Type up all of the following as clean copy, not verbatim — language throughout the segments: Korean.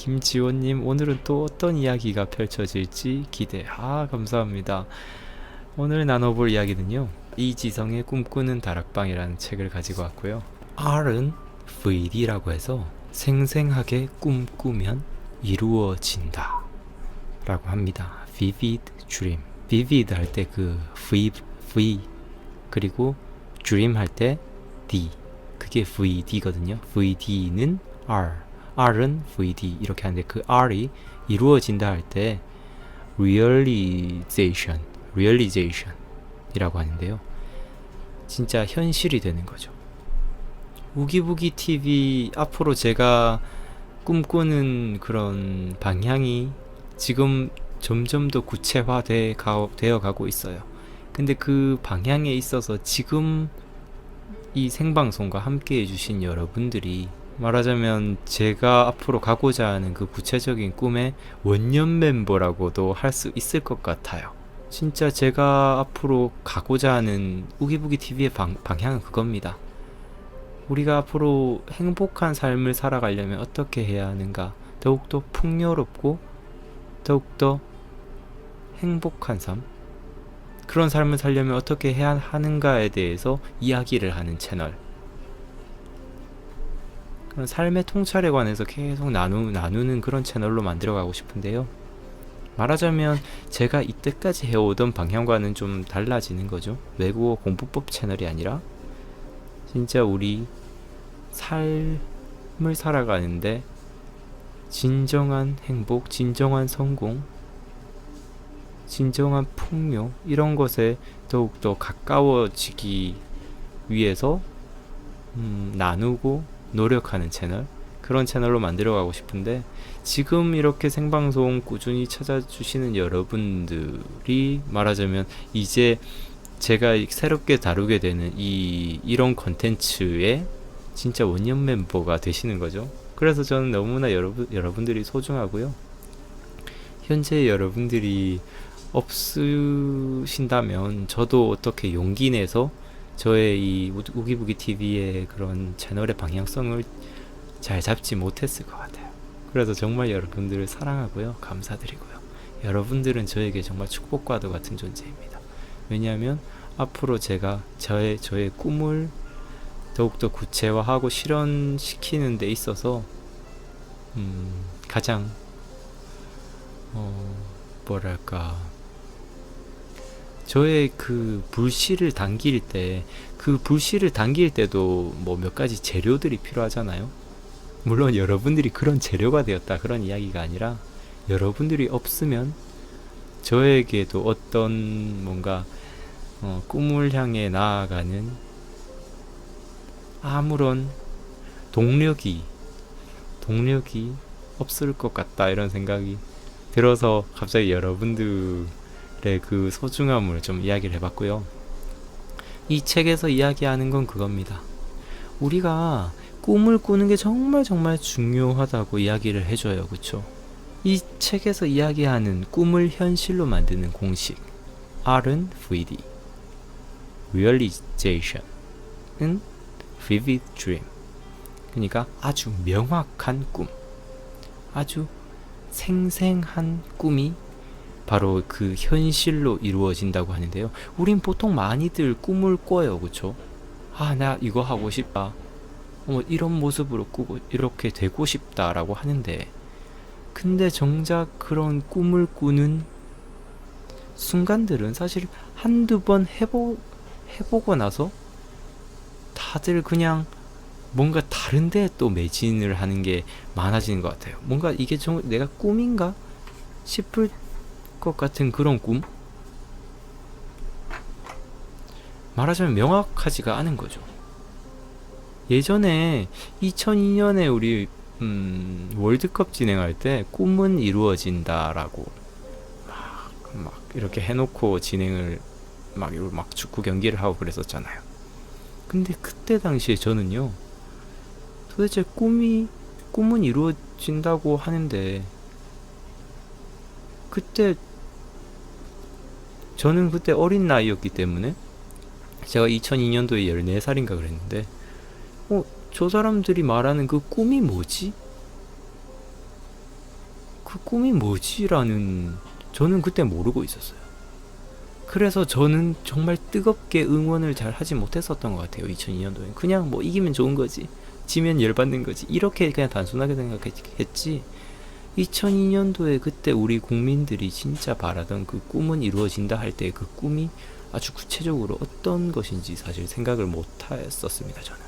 김지원님, 오늘은 또 어떤 이야기가 펼쳐질지 기대. 감사합니다. 오늘 나눠볼 이야기는요, 이지성의 꿈꾸는 다락방이라는 책을 가지고 왔고요. R은 VD라고 해서 생생하게 꿈꾸면 이루어진다 라고 합니다. Vivid Dream. Vivid 할 때 그 V 그리고 Dream 할 때 D, 그게 VD거든요. VD는 R은 VD 이렇게 하는데, 그 R이 이루어진다 할 때 Realization 이라고 하는데요. 진짜 현실이 되는 거죠. 우기부기 TV 앞으로 제가 꿈꾸는 그런 방향이 지금 점점 더 구체화되어 가고 있어요. 근데 그 방향에 있어서 지금 이 생방송과 함께 해주신 여러분들이, 말하자면 제가 앞으로 가고자 하는 그 구체적인 꿈의 원년 멤버라고도 할 수 있을 것 같아요. 진짜 제가 앞으로 가고자 하는 우기부기 TV의 방향은 그겁니다. 우리가 앞으로 행복한 삶을 살아가려면 어떻게 해야 하는가, 더욱더 풍요롭고 더욱더 행복한 삶, 그런 삶을 살려면 어떻게 해야 하는가에 대해서 이야기를 하는 채널, 그런 삶의 통찰에 관해서 계속 나누는 그런 채널로 만들어가고 싶은데요. 말하자면 제가 이때까지 해오던 방향과는 좀 달라지는 거죠. 외국어 공부법 채널이 아니라 진짜 우리 삶을 살아가는데 진정한 행복, 진정한 성공, 진정한 풍요, 이런 것에 더욱더 가까워지기 위해서 나누고 노력하는 채널, 그런 채널로 만들어가고 싶은데, 지금 이렇게 생방송 꾸준히 찾아주시는 여러분들이 말하자면 이제 제가 새롭게 다루게 되는 이런 컨텐츠의 진짜 원년 멤버가 되시는 거죠. 그래서 저는 너무나 여러분들이 소중하고요. 현재 여러분들이 없으신다면 저도 어떻게 용기 내서 저의 이 우기부기 TV의 그런 채널의 방향성을 잘 잡지 못했을 것 같아요. 그래서 정말 여러분들을 사랑하고요, 감사드리고요. 여러분들은 저에게 정말 축복과도 같은 존재입니다. 왜냐하면 앞으로 제가 저의 꿈을 더욱더 구체화하고 실현시키는 데 있어서 가장 뭐랄까, 저의 그 불씨를 당길 때도 뭐 몇 가지 재료들이 필요하잖아요. 물론 여러분들이 그런 재료가 되었다, 그런 이야기가 아니라, 여러분들이 없으면 저에게도 어떤 뭔가 꿈을 향해 나아가는 아무런 동력이 없을 것 같다, 이런 생각이 들어서 갑자기 여러분들의 그 소중함을 좀 이야기를 해봤고요. 이 책에서 이야기하는 건 그겁니다. 우리가 꿈을 꾸는 게 정말 중요하다고 이야기를 해줘요. 그쵸? 이 책에서 이야기하는 꿈을 현실로 만드는 공식, R은 VD, Realization은 Vivid Dream. 그러니까 아주 명확한 꿈, 아주 생생한 꿈이 바로 그 현실로 이루어진다고 하는데요. 우린 보통 많이들 꿈을 꿔요. 그쵸? 나 이거 하고 싶다, 이런 모습으로 꾸고 이렇게 되고 싶다라고 하는데, 근데 정작 그런 꿈을 꾸는 순간들은 사실 한두 번 해보고 나서 다들 그냥 뭔가 다른 데에 또 매진을 하는 게 많아지는 것 같아요. 뭔가 이게 내가 꿈인가 싶을 것 같은 그런 꿈? 말하자면 명확하지가 않은 거죠. 예전에 2002년에 우리 월드컵 진행할 때 꿈은 이루어진다라고 막 이렇게 해놓고 진행을 막 축구 경기를 하고 그랬었잖아요. 근데 그때 당시에 저는요, 도대체 꿈은 이루어진다고 하는데, 저는 그때 어린 나이였기 때문에, 제가 2002년도에 14살인가 그랬는데, 저 사람들이 말하는 그 꿈이 뭐지? 그 꿈이 뭐지라는, 저는 그때 모르고 있었어요. 그래서 저는 정말 뜨겁게 응원을 잘 하지 못했었던 것 같아요. 2002년도에 그냥 뭐 이기면 좋은 거지, 지면 열받는 거지, 이렇게 그냥 단순하게 생각했지. 2002년도에 그때 우리 국민들이 진짜 바라던 그 꿈은 이루어진다 할 때 그 꿈이 아주 구체적으로 어떤 것인지 사실 생각을 못 했었습니다, 저는.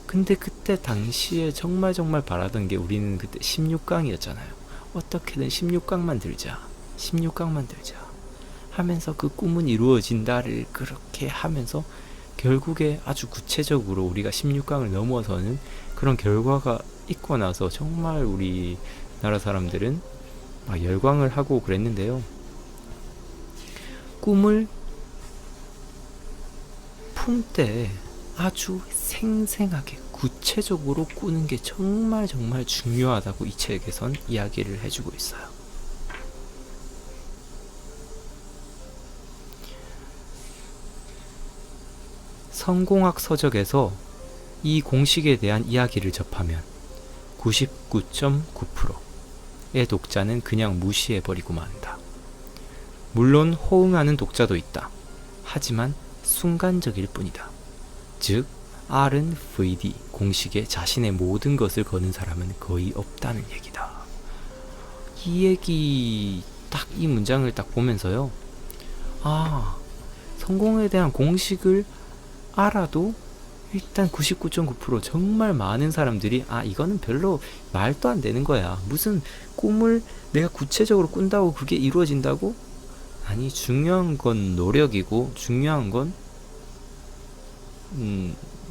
근데 그때 당시에 정말 바라던 게, 우리는 그때 16강이었잖아요. 어떻게든 16강만 들자, 16강만 들자 하면서 그 꿈은 이루어진다를 그렇게 하면서 결국에 아주 구체적으로 우리가 16강을 넘어서는 그런 결과가 있고 나서 정말 우리나라 사람들은 막 열광을 하고 그랬는데요. 꿈을 품때 아주 생생하게 구체적으로 꾸는 게 정말 중요하다고 이 책에선 이야기를 해주고 있어요. 성공학 서적에서 이 공식에 대한 이야기를 접하면 99.9%의 독자는 그냥 무시해버리고 만다. 물론 호응하는 독자도 있다. 하지만 순간적일 뿐이다. 즉, R은 VD 공식에 자신의 모든 것을 거는 사람은 거의 없다는 얘기다. 이 얘기 딱, 이 문장을 딱 보면서요, 아, 성공에 대한 공식을 알아도 일단 99.9% 정말 많은 사람들이 이거는 별로 말도 안 되는 거야, 무슨 꿈을 내가 구체적으로 꾼다고 그게 이루어진다고? 아니, 중요한 건 노력이고, 중요한 건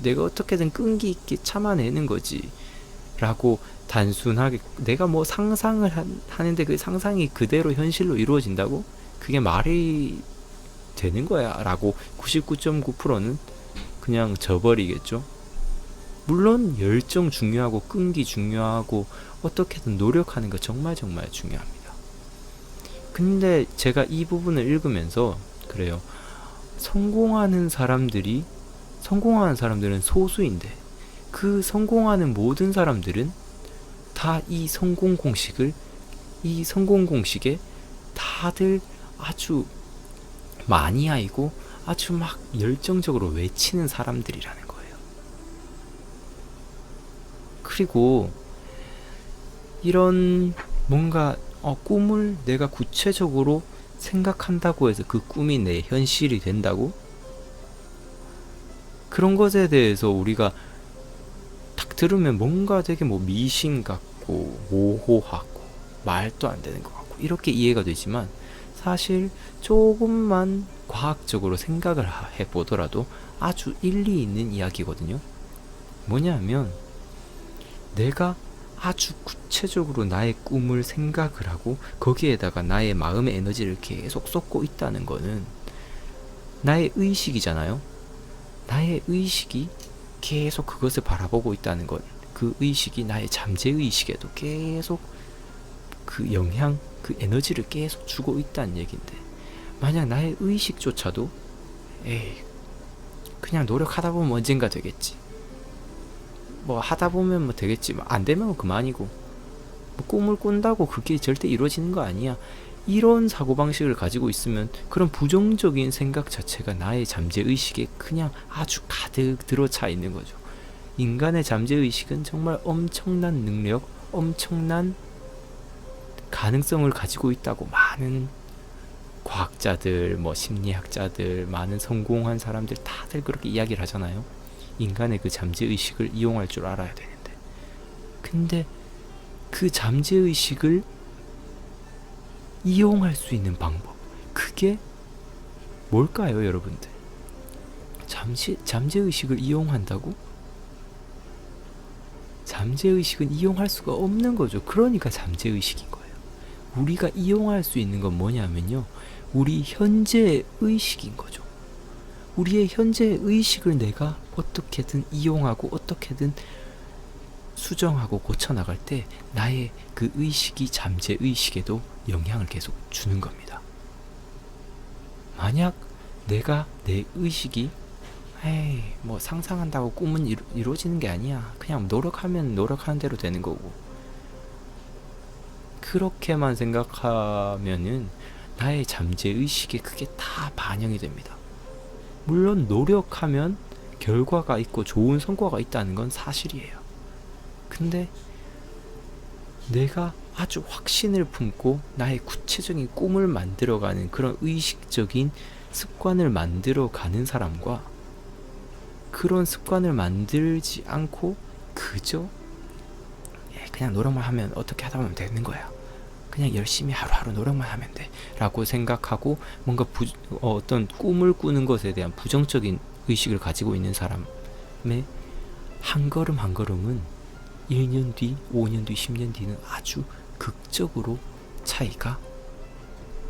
내가 어떻게든 끈기 있게 참아내는 거지 라고 단순하게, 내가 뭐 상상을 하는데 그 상상이 그대로 현실로 이루어진다고? 그게 말이 되는 거야 라고 99.9%는 그냥 져버리겠죠. 물론 열정 중요하고 끈기 중요하고 어떻게든 노력하는 거 정말 중요합니다. 근데 제가 이 부분을 읽으면서 그래요. 성공하는 사람들은 소수인데 그 성공하는 모든 사람들은 다 이 성공 공식에 다들 아주 마니아이고 아주 막 열정적으로 외치는 사람들이라는 거예요. 그리고 이런 뭔가 꿈을 내가 구체적으로 생각한다고 해서 그 꿈이 내 현실이 된다고? 그런 것에 대해서 우리가 딱 들으면 뭔가 되게 뭐 미신 같고 모호하고 말도 안 되는 것 같고 이렇게 이해가 되지만, 사실 조금만 과학적으로 생각을 해보더라도 아주 일리 있는 이야기거든요. 뭐냐면, 내가 아주 구체적으로 나의 꿈을 생각을 하고 거기에다가 나의 마음의 에너지를 계속 쏟고 있다는 거는 나의 의식이잖아요. 나의 의식이 계속 그것을 바라보고 있다는 건, 그 의식이 나의 잠재의식에도 계속 그 영향, 그 에너지를 계속 주고 있다는 얘긴데, 만약 나의 의식조차도 그냥 노력하다 보면 언젠가 되겠지, 뭐 하다 보면 뭐 되겠지, 뭐 안 되면 그만이고, 뭐 꿈을 꾼다고 그게 절대 이루어지는 거 아니야, 이런 사고방식을 가지고 있으면 그런 부정적인 생각 자체가 나의 잠재의식에 그냥 아주 가득 들어차 있는 거죠. 인간의 잠재의식은 정말 엄청난 능력, 엄청난 가능성을 가지고 있다고 많은 과학자들, 뭐 심리학자들, 많은 성공한 사람들 다들 그렇게 이야기를 하잖아요. 인간의 그 잠재의식을 이용할 줄 알아야 되는데, 근데 그 잠재의식을 이용할 수 있는 방법, 그게 뭘까요, 여러분들? 잠재의식을 이용한다고? 잠재의식은 이용할 수가 없는 거죠. 그러니까 잠재의식인 거예요. 우리가 이용할 수 있는 건 뭐냐면요, 우리 현재의 의식인 거죠. 우리의 현재의 의식을 내가 어떻게든 이용하고 어떻게든 수정하고 고쳐나갈 때 나의 그 의식이 잠재의식에도 영향을 계속 주는 겁니다. 만약 내가 내 의식이 뭐 상상한다고 꿈은 이루어지는 게 아니야, 그냥 노력하면 노력하는 대로 되는 거고, 그렇게만 생각하면은 나의 잠재의식에 그게 다 반영이 됩니다. 물론 노력하면 결과가 있고 좋은 성과가 있다는 건 사실이에요. 근데 내가 아주 확신을 품고 나의 구체적인 꿈을 만들어가는 그런 의식적인 습관을 만들어가는 사람과 그런 습관을 만들지 않고 그저 그냥 노력만 하면 어떻게 하다 보면 되는 거야. 그냥 열심히 하루하루 노력만 하면 돼 라고 생각하고 뭔가 어떤 꿈을 꾸는 것에 대한 부정적인 의식을 가지고 있는 사람의 한 걸음 한 걸음은 1년 뒤, 5년 뒤, 10년 뒤는 아주 극적으로 차이가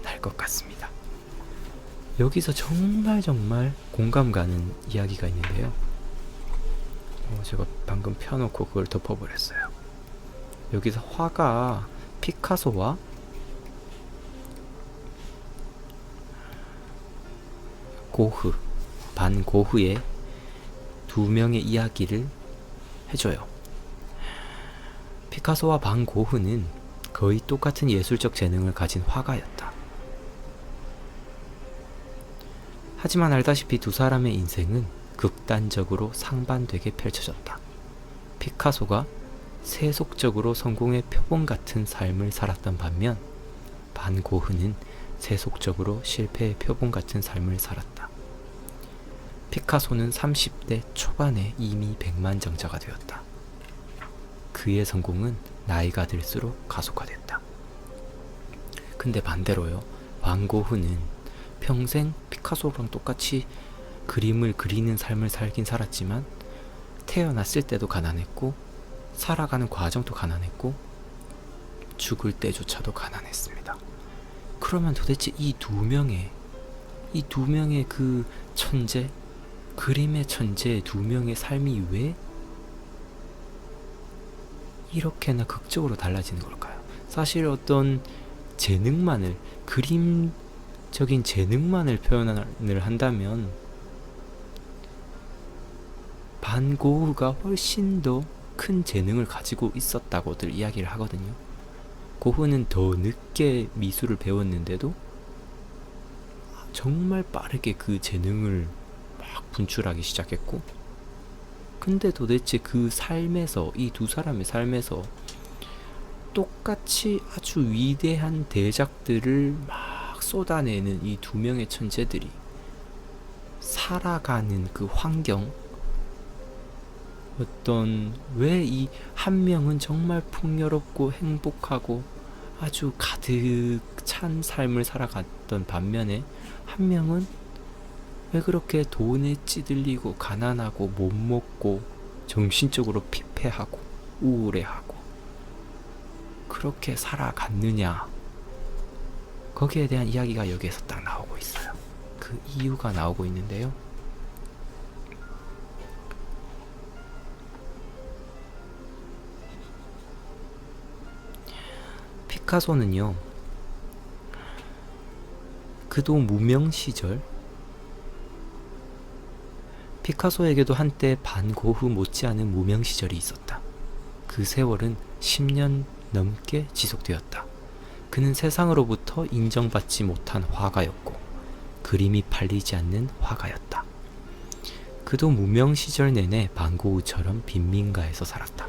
날 것 같습니다. 여기서 정말 공감 가는 이야기가 있는데요. 제가 방금 펴놓고 그걸 덮어버렸어요. 여기서 화가 피카소와 고흐, 반 고흐의 두 명의 이야기를 해줘요. 피카소와 반 고흐는 거의 똑같은 예술적 재능을 가진 화가였다. 하지만 알다시피 두 사람의 인생은 극단적으로 상반되게 펼쳐졌다. 피카소가 세속적으로 성공의 표본 같은 삶을 살았던 반면 반 고흐는 세속적으로 실패의 표본 같은 삶을 살았다. 피카소는 30대 초반에 이미 백만장자가 되었다. 그의 성공은 나이가 들수록 가속화됐다. 근데 반대로요, 반 고흐는 평생 피카소랑 똑같이 그림을 그리는 삶을 살긴 살았지만 태어났을 때도 가난했고 살아가는 과정도 가난했고 죽을 때조차도 가난했습니다. 그러면 도대체 이 두 명의 그 천재, 그림의 천재 두 명의 삶이 왜 이렇게나 극적으로 달라지는 걸까요? 사실 어떤 재능만을, 그림적인 재능만을 표현을 한다면 반 고흐가 훨씬 더 큰 재능을 가지고 있었다고들 이야기를 하거든요. 고흐는 더 늦게 미술을 배웠는데도 정말 빠르게 그 재능을 막 분출하기 시작했고, 근데 도대체 그 삶에서, 이 두 사람의 삶에서 똑같이 아주 위대한 대작들을 막 쏟아내는 이 두 명의 천재들이 살아가는 그 환경, 왜 이 한 명은 정말 풍요롭고 행복하고 아주 가득 찬 삶을 살아갔던 반면에 한 명은 왜 그렇게 돈에 찌들리고 가난하고 못 먹고 정신적으로 피폐하고 우울해하고 그렇게 살아갔느냐, 거기에 대한 이야기가 여기에서 딱 나오고 있어요. 그 이유가 나오고 있는데요. 피카소는요, 그도 무명 시절, 피카소에게도 한때 반 고흐 못지않은 무명 시절이 있었다. 그 세월은 10년 넘게 지속되었다. 그는 세상으로부터 인정받지 못한 화가였고 그림이 팔리지 않는 화가였다. 그도 무명 시절 내내 반 고흐처럼 빈민가에서 살았다.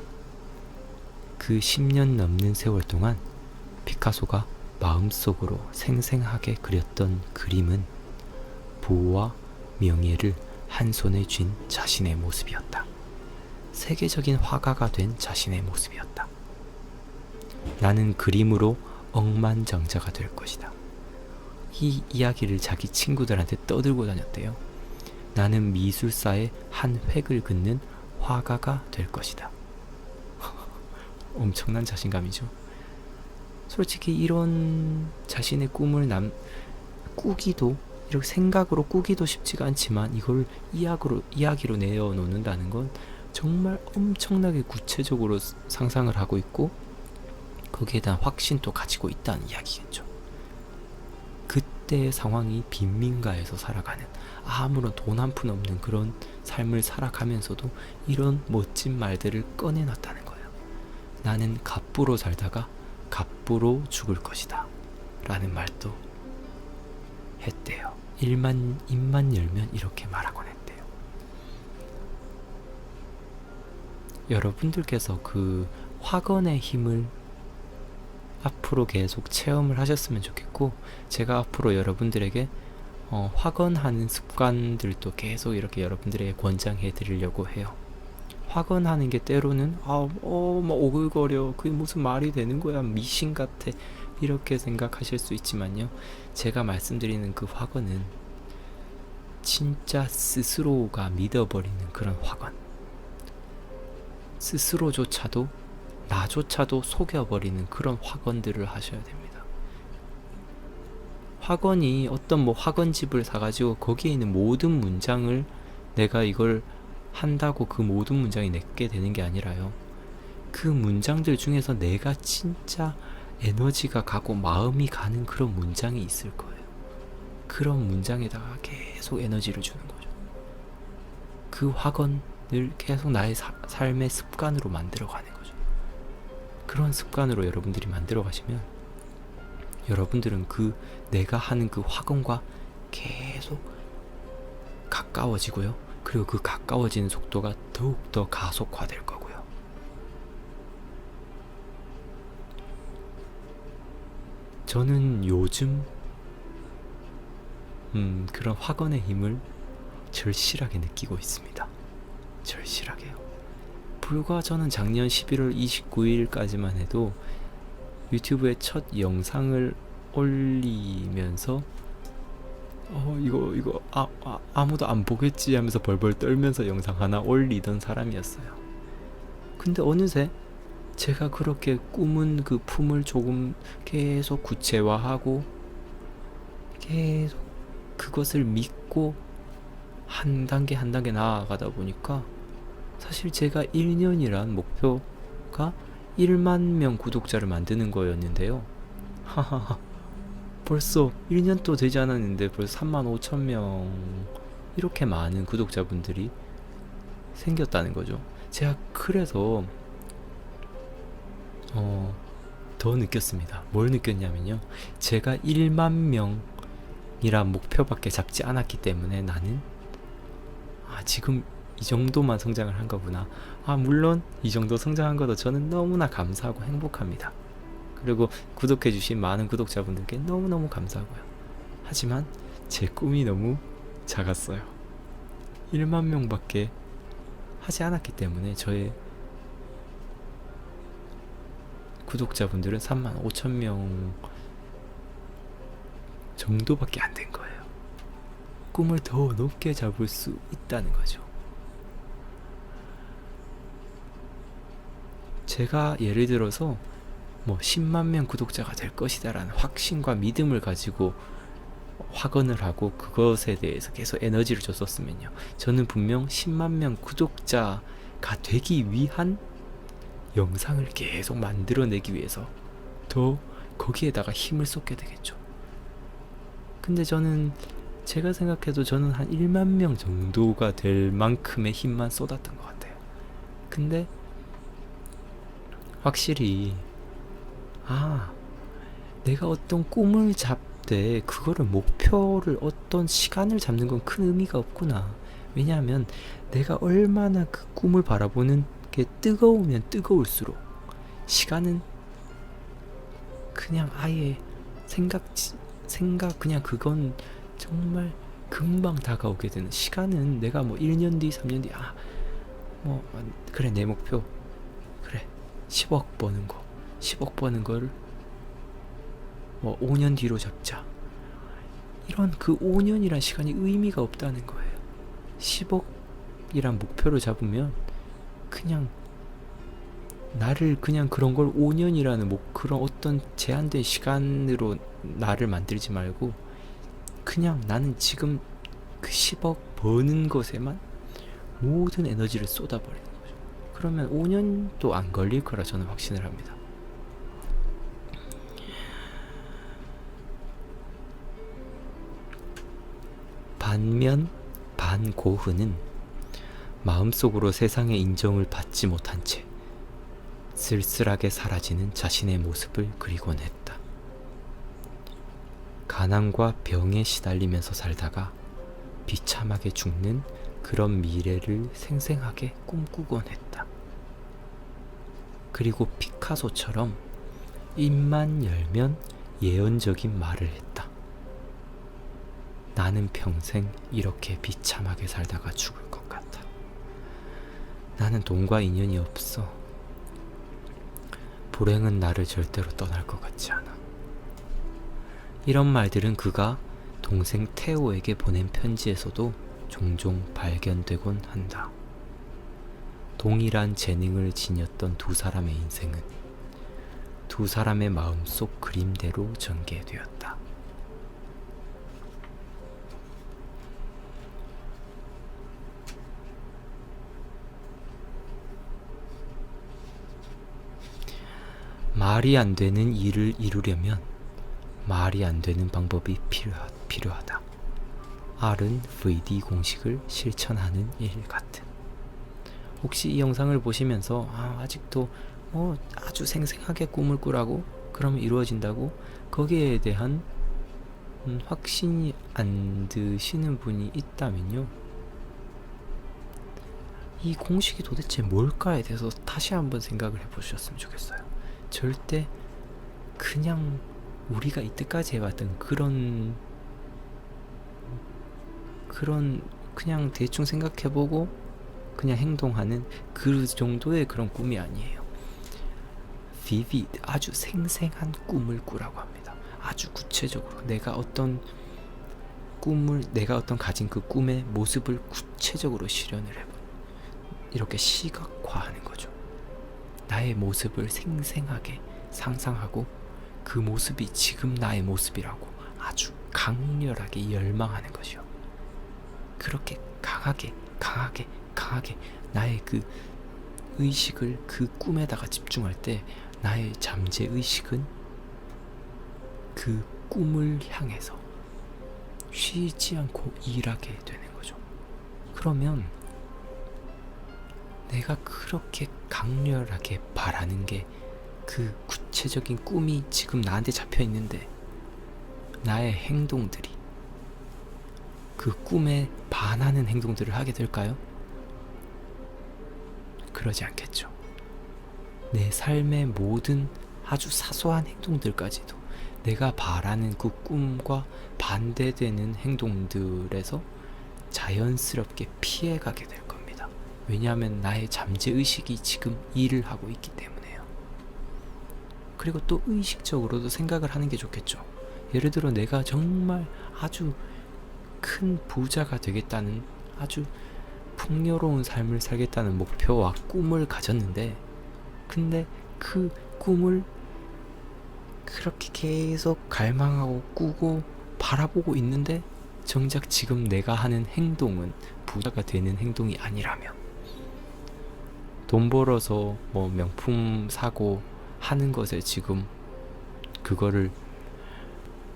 그 10년 넘는 세월 동안 피카소가 마음속으로 생생하게 그렸던 그림은 부와 명예를 한 손에 쥔 자신의 모습이었다. 세계적인 화가가 된 자신의 모습이었다. 나는 그림으로 억만장자가 될 것이다. 이 이야기를 자기 친구들한테 떠들고 다녔대요. 나는 미술사의 한 획을 긋는 화가가 될 것이다. 엄청난 자신감이죠. 솔직히 이런 자신의 꿈을 꾸기도, 이렇게 생각으로 꾸기도 쉽지가 않지만 이걸 이야기로 내어놓는다는 건 정말 엄청나게 구체적으로 상상을 하고 있고 거기에 대한 확신도 가지고 있다는 이야기겠죠. 그때의 상황이 빈민가에서 살아가는, 아무런 돈 한 푼 없는 그런 삶을 살아가면서도 이런 멋진 말들을 꺼내놨다는 거예요. 나는 갑부로 살다가 입으로 죽을 것이다 라는 말도 했대요. 입만 열면 이렇게 말하곤 했대요. 여러분들께서 그 확언의 힘을 앞으로 계속 체험을 하셨으면 좋겠고, 제가 앞으로 여러분들에게 확언하는 습관들도 계속 이렇게 여러분들에게 권장해 드리려고 해요. 확언하는 게 때로는 막 오글거려, 그게 무슨 말이 되는 거야, 미신 같아, 이렇게 생각하실 수 있지만요, 제가 말씀드리는 그 확언은 진짜 스스로가 믿어버리는 그런 확언, 스스로조차도 나조차도 속여버리는 그런 확언들을 하셔야 됩니다. 확언이 어떤 확언집을 사가지고 거기에 있는 모든 문장을 내가 이걸 한다고 그 모든 문장이 내게 되는 게 아니라요, 그 문장들 중에서 내가 진짜 에너지가 가고 마음이 가는 그런 문장이 있을 거예요. 그런 문장에다가 계속 에너지를 주는 거죠. 그 확언을 계속 나의 삶의 습관으로 만들어가는 거죠. 그런 습관으로 여러분들이 만들어 가시면 여러분들은 그 내가 하는 그 확언과 계속 가까워지고요, 그리고 그 가까워지는 속도가 더욱더 가속화될 거고요. 저는 요즘 그런 확언의 힘을 절실하게 느끼고 있습니다. 절실하게요. 불과 저는 작년 11월 29일까지만 해도 유튜브에 첫 영상을 올리면서 이거 아무도 안 보겠지 하면서 벌벌 떨면서 영상 하나 올리던 사람이었어요. 근데 어느새 제가 그렇게 꿈은 그 품을 조금 계속 구체화하고 계속 그것을 믿고 한 단계 한 단계 나아가다 보니까 사실 제가 1년이란 목표가 1만 명 구독자를 만드는 거였는데요. 하하하, 벌써 1년도 되지 않았는데 벌써 3만 5천 명, 이렇게 많은 구독자분들이 생겼다는 거죠. 제가 그래서 더 느꼈습니다. 뭘 느꼈냐면요, 제가 1만 명이란 목표밖에 잡지 않았기 때문에 나는 지금 이 정도만 성장을 한 거구나. 물론 이 정도 성장한 것도 저는 너무나 감사하고 행복합니다. 그리고 구독해주신 많은 구독자분들께 너무너무 감사하고요. 하지만 제 꿈이 너무 작았어요. 1만 명밖에 하지 않았기 때문에 저의 구독자분들은 3만 5천 명 정도밖에 안 된 거예요. 꿈을 더 높게 잡을 수 있다는 거죠. 제가 예를 들어서 10만 명 구독자가 될 것이다 라는 확신과 믿음을 가지고 확언을 하고 그것에 대해서 계속 에너지를 줬었으면요, 저는 분명 10만 명 구독자가 되기 위한 영상을 계속 만들어내기 위해서 더 거기에다가 힘을 쏟게 되겠죠. 근데 저는 제가 생각해도 저는 한 1만 명 정도가 될 만큼의 힘만 쏟았던 것 같아요. 근데 확실히 내가 어떤 꿈을 잡되 그거를 목표를 어떤 시간을 잡는 건 큰 의미가 없구나. 왜냐하면 내가 얼마나 그 꿈을 바라보는 게 뜨거우면 뜨거울수록 시간은 그냥 아예 생각 그냥 그건 정말 금방 다가오게 되는, 시간은 내가 1년 뒤 3년 뒤 그래 내 목표 그래 10억 버는 거, 10억 버는 걸 5년 뒤로 잡자, 이런 그 5년이란 시간이 의미가 없다는 거예요. 10억이란 목표를 잡으면 그냥 나를 그냥 그런 걸 5년이라는 그런 어떤 제한된 시간으로 나를 만들지 말고 그냥 나는 지금 그 10억 버는 것에만 모든 에너지를 쏟아버리는 거죠. 그러면 5년도 안 걸릴 거라 저는 확신을 합니다. 반면 반고흐는 마음속으로 세상의 인정을 받지 못한 채 쓸쓸하게 사라지는 자신의 모습을 그리곤 했다. 가난과 병에 시달리면서 살다가 비참하게 죽는 그런 미래를 생생하게 꿈꾸곤 했다. 그리고 피카소처럼 입만 열면 예언적인 말을 했다. 나는 평생 이렇게 비참하게 살다가 죽을 것 같아. 나는 돈과 인연이 없어. 불행은 나를 절대로 떠날 것 같지 않아. 이런 말들은 그가 동생 테오에게 보낸 편지에서도 종종 발견되곤 한다. 동일한 재능을 지녔던 두 사람의 인생은 두 사람의 마음속 그림대로 전개되었다. 말이 안 되는 일을 이루려면 말이 안 되는 방법이 필요하다. R은 VD 공식을 실천하는 일 같은. 혹시 이 영상을 보시면서 아직도 아주 생생하게 꿈을 꾸라고? 그러면 이루어진다고? 거기에 대한 확신이 안 드시는 분이 있다면요, 이 공식이 도대체 뭘까에 대해서 다시 한번 생각을 해보셨으면 좋겠어요. 절대 그냥 우리가 이때까지 해왔던 그런 그냥 대충 생각해보고 그냥 행동하는 그 정도의 그런 꿈이 아니에요. vivid, 아주 생생한 꿈을 꾸라고 합니다. 아주 구체적으로 내가 어떤 가진 그 꿈의 모습을 구체적으로 실현을 해봐. 이렇게 시각화하는 거죠. 나의 모습을 생생하게 상상하고 그 모습이 지금 나의 모습이라고 아주 강렬하게 열망하는 것이요. 그렇게 강하게 나의 그 의식을 그 꿈에다가 집중할 때 나의 잠재의식은 그 꿈을 향해서 쉬지 않고 일하게 되는 거죠. 그러면 내가 그렇게 강렬하게 바라는 게 그 구체적인 꿈이 지금 나한테 잡혀 있는데 나의 행동들이 그 꿈에 반하는 행동들을 하게 될까요? 그러지 않겠죠. 내 삶의 모든 아주 사소한 행동들까지도 내가 바라는 그 꿈과 반대되는 행동들에서 자연스럽게 피해가게 될 겁니다. 왜냐하면 나의 잠재의식이 지금 일을 하고 있기 때문에요. 그리고 또 의식적으로도 생각을 하는 게 좋겠죠. 예를 들어 내가 정말 아주 큰 부자가 되겠다는, 아주 풍요로운 삶을 살겠다는 목표와 꿈을 가졌는데, 근데 그 꿈을 그렇게 계속 갈망하고 꾸고 바라보고 있는데 정작 지금 내가 하는 행동은 부자가 되는 행동이 아니라면, 돈 벌어서 뭐 명품 사고 하는 것에 지금 그거를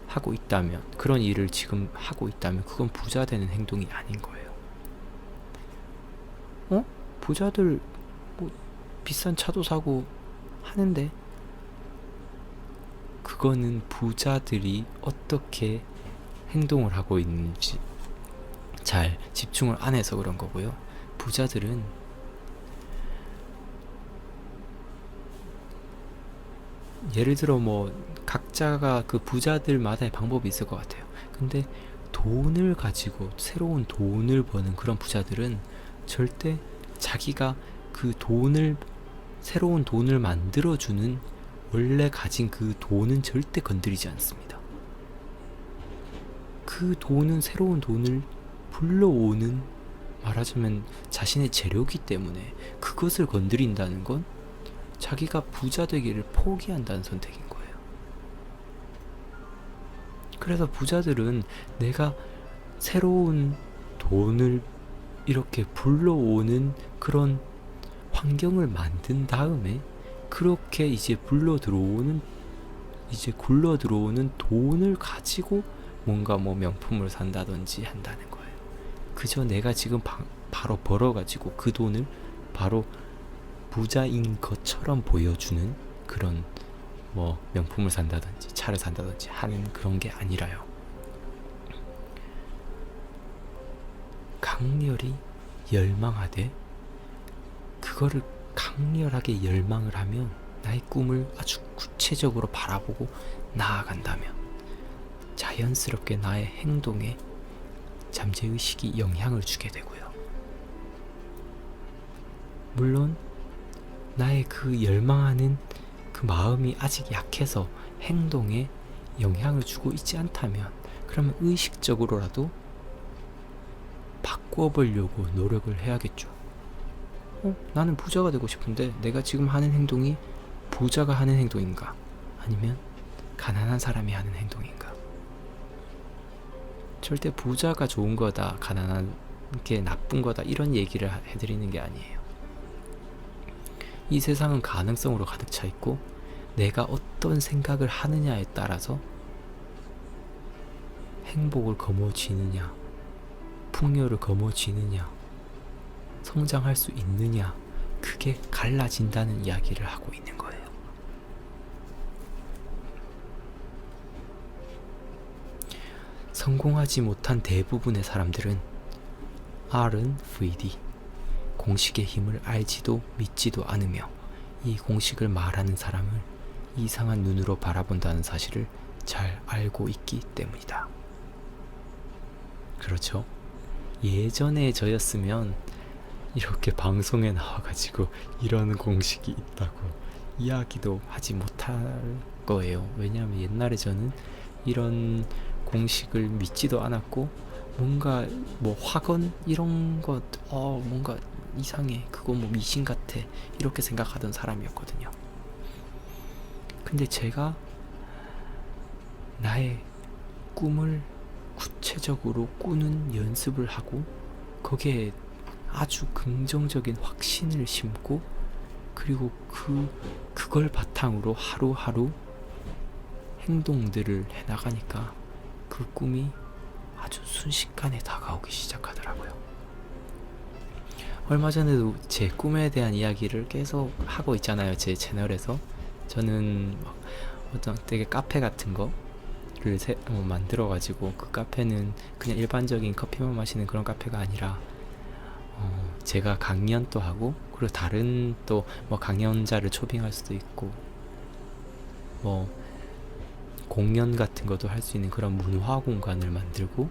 하고 있다면, 그런 일을 지금 하고 있다면 그건 부자 되는 행동이 아닌 거예요. 부자들 뭐 비싼 차도 사고 하는데 그거는 부자들이 어떻게 행동을 하고 있는지 잘 집중을 안 해서 그런 거고요. 부자들은 예를 들어 뭐 각자가 그 부자들마다의 방법이 있을 것 같아요. 근데 돈을 가지고 새로운 돈을 버는 그런 부자들은 절대 자기가 그 돈을, 새로운 돈을 만들어주는 원래 가진 그 돈은 절대 건드리지 않습니다. 그 돈은 새로운 돈을 불러오는, 말하자면 자신의 재료이기 때문에 그것을 건드린다는 건 자기가 부자 되기를 포기한다는 선택인 거예요. 그래서 부자들은 내가 새로운 돈을 이렇게 불러오는 그런 환경을 만든 다음에 그렇게 이제 굴러 들어오는 돈을 가지고 뭔가 뭐 명품을 산다든지 한다는 거예요. 그저 내가 지금 바로 벌어가지고 그 돈을 바로 부자인 것처럼 보여주는 그런 뭐 명품을 산다든지 차를 산다든지 하는 그런 게 아니라요. 강렬히 열망하되 그거를 강렬하게 열망을 하면 나의 꿈을 아주 구체적으로 바라보고 나아간다면 자연스럽게 나의 행동에 잠재의식이 영향을 주게 되고요. 물론 나의 그 열망하는 그 마음이 아직 약해서 행동에 영향을 주고 있지 않다면 그러면 의식적으로라도 바꿔보려고 노력을 해야겠죠. 나는 부자가 되고 싶은데 내가 지금 하는 행동이 부자가 하는 행동인가? 아니면 가난한 사람이 하는 행동인가? 절대 부자가 좋은 거다, 가난한 게 나쁜 거다 이런 얘기를 해드리는 게 아니에요. 이 세상은 가능성으로 가득 차 있고 내가 어떤 생각을 하느냐에 따라서 행복을 거머쥐느냐, 풍요를 거머쥐느냐, 성장할 수 있느냐, 그게 갈라진다는 이야기를 하고 있는 거예요. 성공하지 못한 대부분의 사람들은 R은 VD, 공식의 힘을 알지도 믿지도 않으며 이 공식을 말하는 사람을 이상한 눈으로 바라본다는 사실을 잘 알고 있기 때문이다. 그렇죠? 예전에 저였으면 이렇게 방송에 나와가지고 이런 공식이 있다고 이야기도 하지 못할 거예요. 왜냐하면 옛날에 저는 이런 공식을 믿지도 않았고 뭔가 뭐 화건 이런 것 뭔가 이상해, 그거 뭐 미신 같아 이렇게 생각하던 사람이었거든요. 근데 제가 나의 꿈을 구체적으로 꾸는 연습을 하고 거기에 아주 긍정적인 확신을 심고 그리고 그걸 바탕으로 하루하루 행동들을 해나가니까 그 꿈이 아주 순식간에 다가오기 시작하더라고요. 얼마 전에도 제 꿈에 대한 이야기를 계속 하고 있잖아요, 제 채널에서. 저는 어떤 되게 카페 같은 거를 만들어가지고 그 카페는 그냥 일반적인 커피만 마시는 그런 카페가 아니라 제가 강연도 하고 그리고 다른 또 뭐 강연자를 초빙할 수도 있고 뭐 공연 같은 것도 할 수 있는 그런 문화 공간을 만들고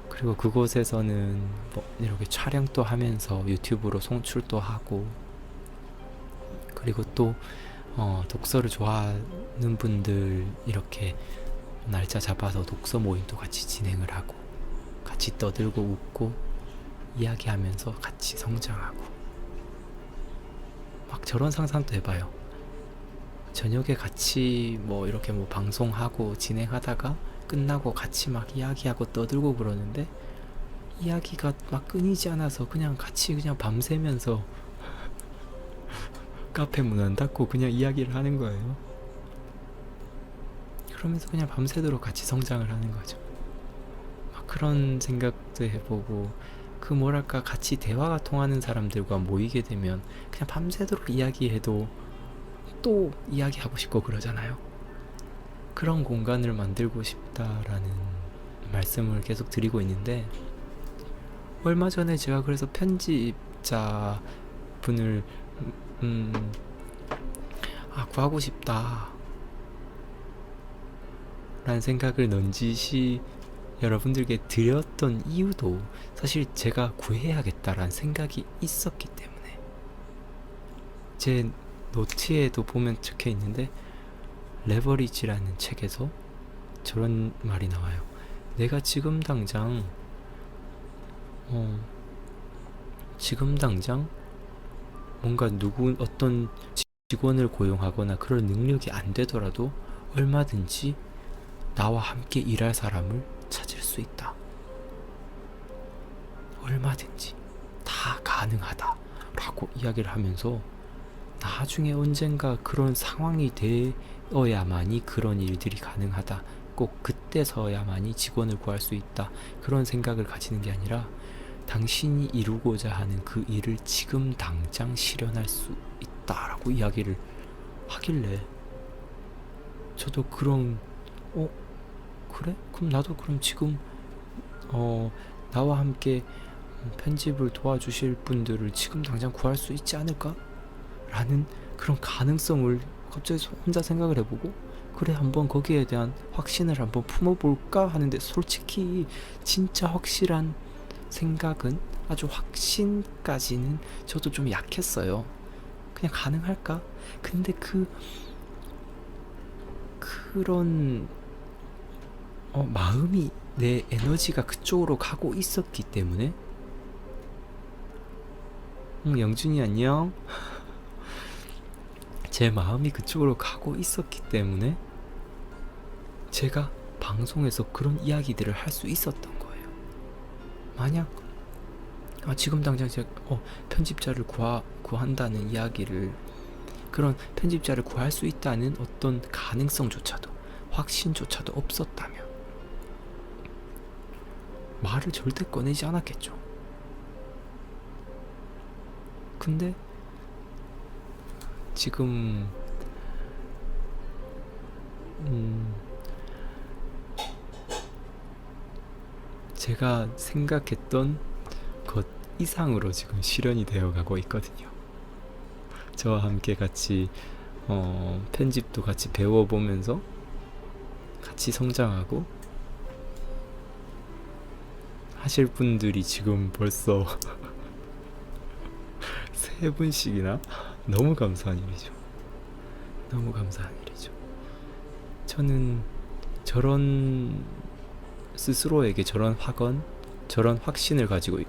그리고 그곳에서는 뭐 이렇게 촬영도 하면서 유튜브로 송출도 하고 그리고 또 독서를 좋아하는 분들 이렇게 날짜 잡아서 독서 모임도 같이 진행을 하고 같이 떠들고 웃고 이야기하면서 같이 성장하고 막 저런 상상도 해봐요. 저녁에 같이 뭐 이렇게 뭐 방송하고 진행하다가 끝나고 같이 막 이야기하고 떠들고 그러는데 이야기가 막 끊이지 않아서 그냥 같이 그냥 밤새면서 카페 문 안 닫고 그냥 이야기를 하는 거예요. 그러면서 그냥 밤새도록 같이 성장을 하는 거죠. 막 그런 생각도 해보고 그 뭐랄까 같이 대화가 통하는 사람들과 모이게 되면 그냥 밤새도록 이야기해도 또 이야기하고 싶고 그러잖아요. 그런 공간을 만들고 싶다라는 말씀을 계속 드리고 있는데 얼마 전에 제가 그래서 편집자 분을 구하고 싶다 라는 생각을 넌지시 여러분들께 드렸던 이유도 사실 제가 구해야겠다라는 생각이 있었기 때문에 제 노트에도 보면 적혀 있는데 레버리지라는 책에서 저런 말이 나와요. 내가 지금 당장 뭔가 어떤 직원을 고용하거나 그런 능력이 안 되더라도 얼마든지 나와 함께 일할 사람을 찾을 수 있다. 얼마든지 다 가능하다라고 이야기를 하면서 나중에 언젠가 그런 상황이 되어야만이 그런 일들이 가능하다. 꼭 그때서야만이 직원을 구할 수 있다. 그런 생각을 가지는 게 아니라 당신이 이루고자 하는 그 일을 지금 당장 실현할 수 있다라고 이야기를 하길래 저도 그럼 그래? 그럼 나도 그럼 지금 나와 함께 편집을 도와주실 분들을 지금 당장 구할 수 있지 않을까? 라는 그런 가능성을 갑자기 혼자 생각을 해보고 그래 한번 거기에 대한 확신을 한번 품어볼까 하는데 솔직히 진짜 확실한 생각은 아주 확신까지는 저도 좀 약했어요. 그냥 가능할까? 근데 그런 마음이 내 에너지가 그쪽으로 가고 있었기 때문에 영준이 안녕. 제 마음이 그쪽으로 가고 있었기 때문에 제가 방송에서 그런 이야기들을 할 수 있었던 거예요. 만약 지금 당장 제가 편집자를 구한다는 이야기를 그런 편집자를 구할 수 있다는 어떤 가능성조차도 확신조차도 없었다면 말을 절대 꺼내지 않았겠죠. 근데 지금 제가 생각했던 것 이상으로 지금 실현이 되어 가고 있거든요. 저와 함께 같이 편집도 같이 배워보면서 같이 성장하고 하실 분들이 지금 벌써 3분씩이나 너무 감사한 일이죠. 너무 감사한 일이죠. 저는 저런 스스로에게 저런 저런 확신을 가지고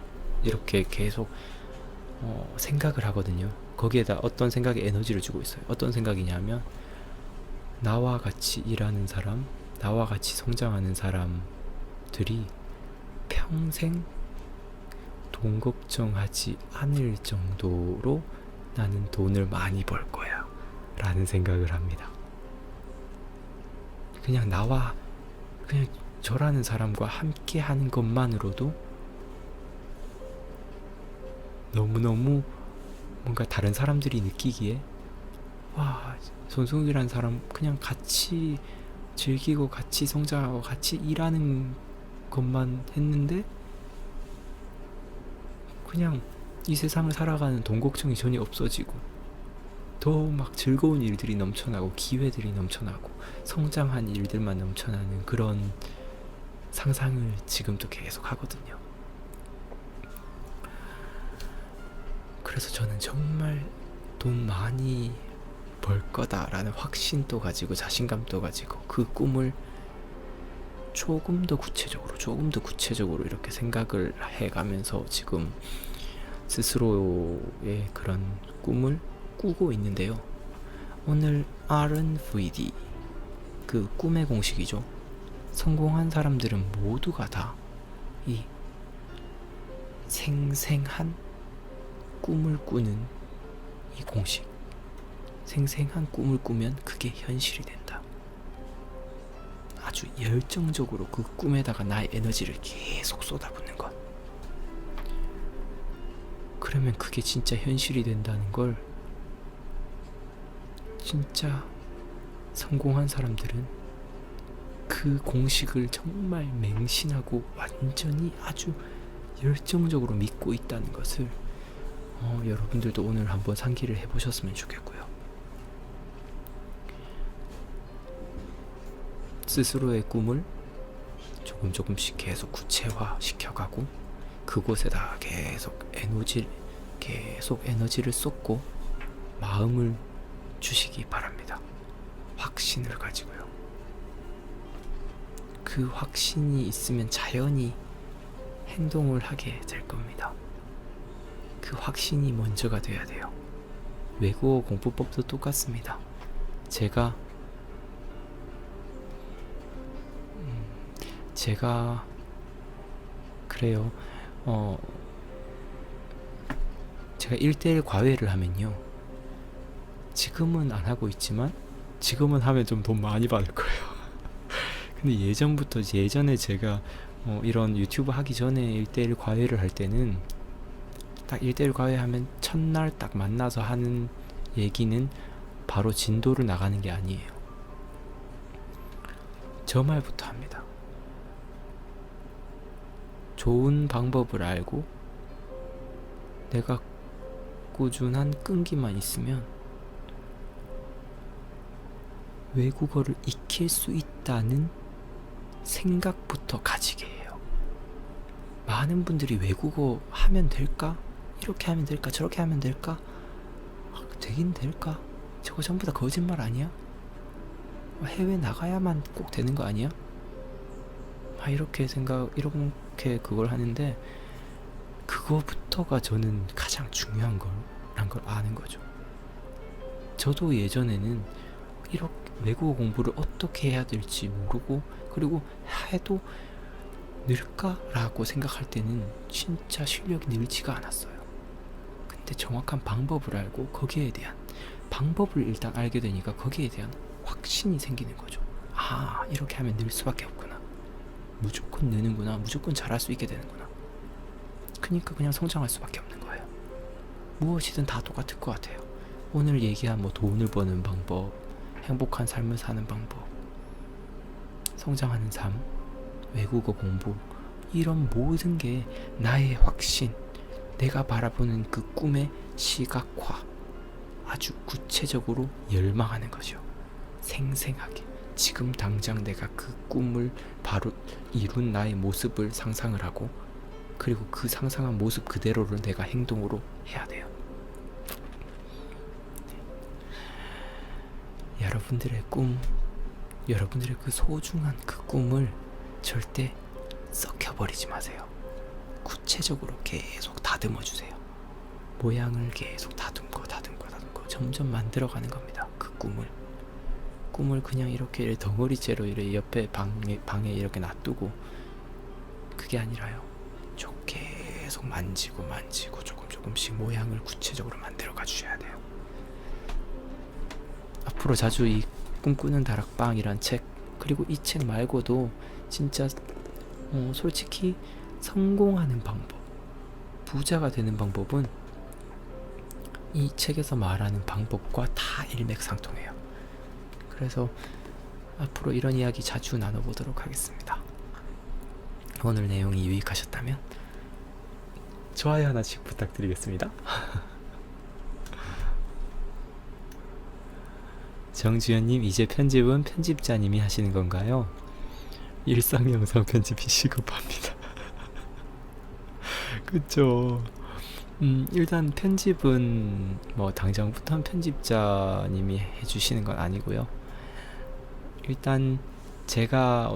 이렇게 계속 생각을 하거든요. 거기에다 어떤 생각에 에너지를 주고 있어요. 어떤 생각이냐면 나와 같이 일하는 사람, 나와 같이 성장하는 사람들이 평생 돈 걱정하지 않을 정도로 나는 돈을 많이 벌 거야 라는 생각을 합니다. 그냥 저라는 사람과 함께 하는 것만으로도 너무너무 뭔가 다른 사람들이 느끼기에 와, 손승욱이라는 사람 그냥 같이 즐기고 같이 성장하고 같이 일하는 것만 했는데 그냥 이 세상을 살아가는 돈 걱정이 전혀 없어지고 더 막 즐거운 일들이 넘쳐나고 기회들이 넘쳐나고 성장한 일들만 넘쳐나는 그런 상상을 지금도 계속 하거든요. 그래서 저는 정말 돈 많이 벌 거다라는 확신도 가지고 자신감도 가지고 그 꿈을 조금 더 구체적으로 이렇게 생각을 해가면서 지금 스스로의 그런 꿈을 꾸고 있는데요. 오늘 RNVD 그 꿈의 공식이죠. 성공한 사람들은 모두가 다 이 생생한 꿈을 꾸는 이 공식, 생생한 꿈을 꾸면 그게 현실이 된다. 아주 열정적으로 그 꿈에다가 나의 에너지를 계속 쏟아붓는 것. 그러면 그게 진짜 현실이 된다는 걸 진짜 성공한 사람들은 그 공식을 정말 맹신하고 완전히 아주 열정적으로 믿고 있다는 것을 여러분들도 오늘 한번 상기를 해보셨으면 좋겠고요. 스스로의 꿈을 조금씩 계속 구체화 시켜가고 그곳에다 계속 에너지를 쏟고 마음을 주시기 바랍니다. 확신을 가지고요. 그 확신이 있으면 자연히 행동을 하게 될 겁니다. 그 확신이 먼저가 돼야 돼요. 외국어 공부법도 똑같습니다. 제가 그래요. 제가 1대1 과외를 하면요. 지금은 안 하고 있지만 지금은 하면 좀 돈 많이 받을 거예요. 근데 예전에 제가 이런 유튜브 하기 전에 1대1 과외를 할 때는 딱 1대1 과외하면 첫날 딱 만나서 하는 얘기는 바로 진도를 나가는 게 아니에요. 저 말부터 합니다. 좋은 방법을 알고 내가 꾸준한 끈기만 있으면 외국어를 익힐 수 있다는 생각부터 가지게 해요. 많은 분들이 외국어 하면 될까? 이렇게 하면 될까? 저렇게 하면 될까? 되긴 될까? 저거 전부 다 거짓말 아니야? 해외 나가야만 꼭 되는 거 아니야? 이렇게 그걸 하는데, 그거부터가 저는 가장 중요한 거란 걸 아는 거죠. 저도 예전에는 이렇게 외국어 공부를 어떻게 해야 될지 모르고, 그리고 해도 늘까라고 생각할 때는 진짜 실력이 늘지가 않았어요. 근데 정확한 방법을 알고 거기에 대한 방법을 일단 알게 되니까 거기에 대한 확신이 생기는 거죠. 이렇게 하면 늘 수밖에 없구나. 무조건 느는구나. 무조건 잘할 수 있게 되는구나. 그러니까 그냥 성장할 수밖에 없는 거예요. 무엇이든 다 똑같을 것 같아요. 오늘 얘기한 돈을 버는 방법, 행복한 삶을 사는 방법, 성장하는 삶, 외국어 공부, 이런 모든 게 나의 확신, 내가 바라보는 그 꿈의 시각화, 아주 구체적으로 열망하는 거죠. 생생하게 지금 당장 내가 그 꿈을 바로 이룬 나의 모습을 상상을 하고, 그리고 그 상상한 모습 그대로를 내가 행동으로 해야 돼요. 여러분들의 꿈, 여러분들의 그 소중한 그 꿈을 절대 썩혀버리지 마세요. 구체적으로 계속 다듬어 주세요. 모양을 계속 다듬고 점점 만들어가는 겁니다. 그 꿈을 그냥 이렇게 덩어리째로 이렇게 옆에 방에 이렇게 놔두고, 그게 아니라요. 계속 만지고 조금씩 모양을 구체적으로 만들어가 주셔야 돼요. 앞으로 자주 이 꿈꾸는 다락방이란 책, 그리고 이 책 말고도 진짜 솔직히 성공하는 방법, 부자가 되는 방법은 이 책에서 말하는 방법과 다 일맥상통해요. 그래서 앞으로 이런 이야기 자주 나눠보도록 하겠습니다. 오늘 내용이 유익하셨다면 좋아요 하나씩 부탁드리겠습니다. 정주현님, 이제 편집은 편집자님이 하시는 건가요? 일상 영상 편집이 시급합니다. 그쵸. 일단 편집은 당장부터 편집자님이 해주시는 건 아니고요. 일단 제가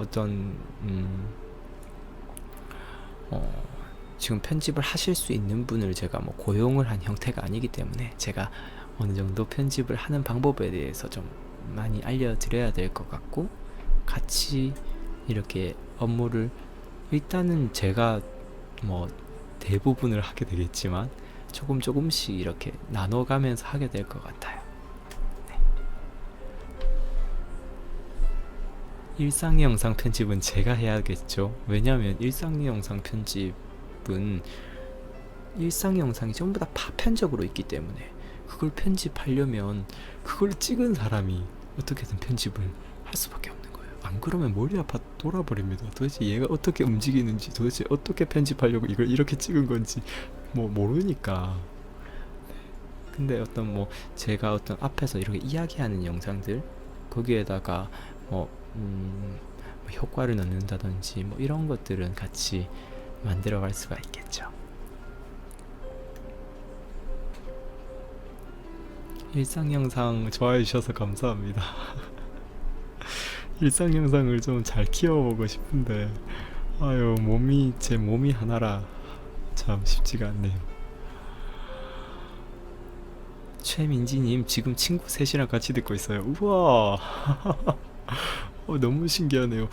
지금 편집을 하실 수 있는 분을 제가 고용을 한 형태가 아니기 때문에, 제가 어느 정도 편집을 하는 방법에 대해서 좀 많이 알려드려야 될 것 같고, 같이 이렇게 업무를 일단은 제가 대부분을 하게 되겠지만 조금씩 이렇게 나눠가면서 하게 될 것 같아요. 네. 일상 영상 편집은 제가 해야겠죠. 왜냐하면 일상 영상 편집은 일상 영상이 전부 다 파편적으로 있기 때문에, 그걸 편집하려면 그걸 찍은 사람이 어떻게든 편집을 할 수밖에 없는 거예요. 안 그러면 머리 아파 돌아버립니다. 도대체 얘가 어떻게 움직이는지, 도대체 어떻게 편집하려고 이걸 이렇게 찍은 건지 모르니까. 근데 제가 앞에서 이렇게 이야기하는 영상들, 거기에다가 효과를 넣는다든지 이런 것들은 같이 만들어갈 수가 있겠죠. 일상 영상 좋아해 주셔서 감사합니다. 일상 영상을 좀 잘 키워보고 싶은데, 제 몸이 하나라 참 쉽지가 않네요. 최민지님, 지금 친구 셋이랑 같이 듣고 있어요. 우와. 너무 신기하네요.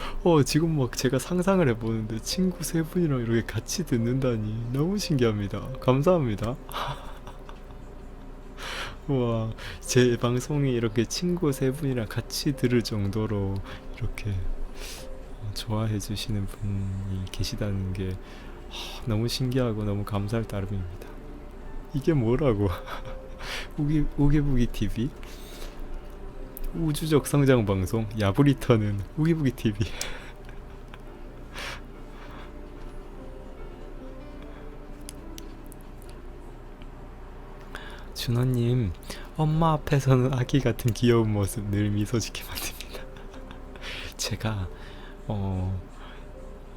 지금 제가 상상을 해보는데 친구 세 분이랑 이렇게 같이 듣는다니 너무 신기합니다. 감사합니다. 우와, 제 방송이 이렇게 친구 세 분이랑 같이 들을 정도로 이렇게 좋아해 주시는 분이 계시다는 게 너무 신기하고 너무 감사할 따름입니다. 이게 뭐라고? 우기부기 TV? 우주적 성장 방송 야브리터는 우기부기 TV. 준호님, 엄마 앞에서는 아기 같은 귀여운 모습 늘 미소 짓게 만듭니다. 제가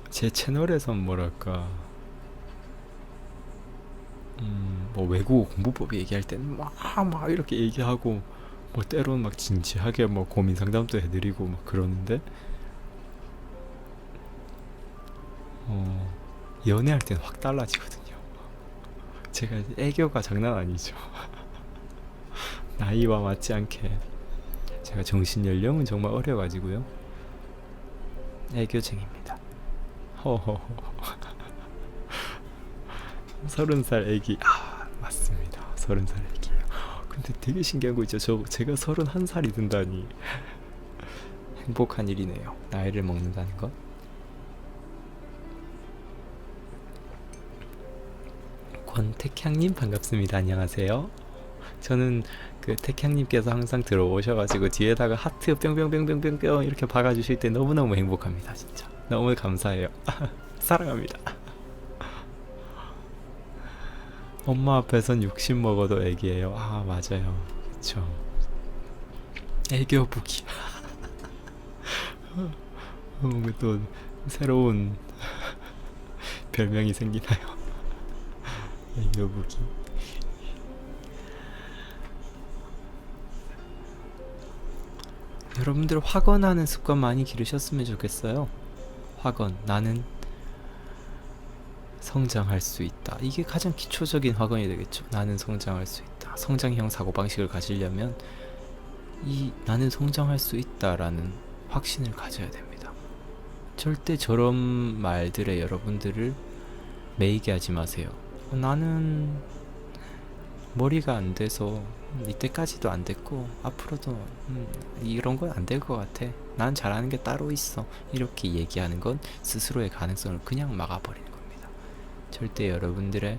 제 채널에선 뭐랄까 뭐 외국어 공부법 얘기할 때는 막 이렇게 얘기하고 뭐 때로는 막 진지하게 뭐 고민 상담도 해드리고 막 그러는데 연애할 때는 확 달라지거든요. 제가 애교가 장난 아니죠. 나이와 맞지 않게 제가 정신 연령은 정말 어려가지고요. 애교쟁입니다. 허허허. 30살 애기. 맞습니다. 30살 애기예요. 근데 되게 신기한 거 있죠. 제가 31살이 된다니. 행복한 일이네요. 나이를 먹는다는 것. 권택향님 반갑습니다. 안녕하세요. 저는 그 택향님께서 항상 들어오셔가지고 뒤에다가 하트 뿅뿅뿅뿅뿅뿅 이렇게 박아주실 때 너무너무 행복합니다. 진짜 너무 감사해요. 사랑합니다. 엄마 앞에선 욕심 먹어도 애기예요. 맞아요. 그쵸. 애교부기. 뭔가 또 새로운 별명이 생기나요? 애교부기. 여러분들 확언하는 습관 많이 기르셨으면 좋겠어요. 확언. 나는 성장할 수 있다. 이게 가장 기초적인 확언이 되겠죠. 나는 성장할 수 있다. 성장형 사고방식을 가지려면 이 나는 성장할 수 있다라는 확신을 가져야 됩니다. 절대 저런 말들에 여러분들을 매이게 하지 마세요. 나는 머리가 안 돼서 이때까지도 안 됐고 앞으로도 이런 건 안 될 것 같아. 난 잘하는 게 따로 있어. 이렇게 얘기하는 건 스스로의 가능성을 그냥 막아버리는 겁니다. 절대 여러분들의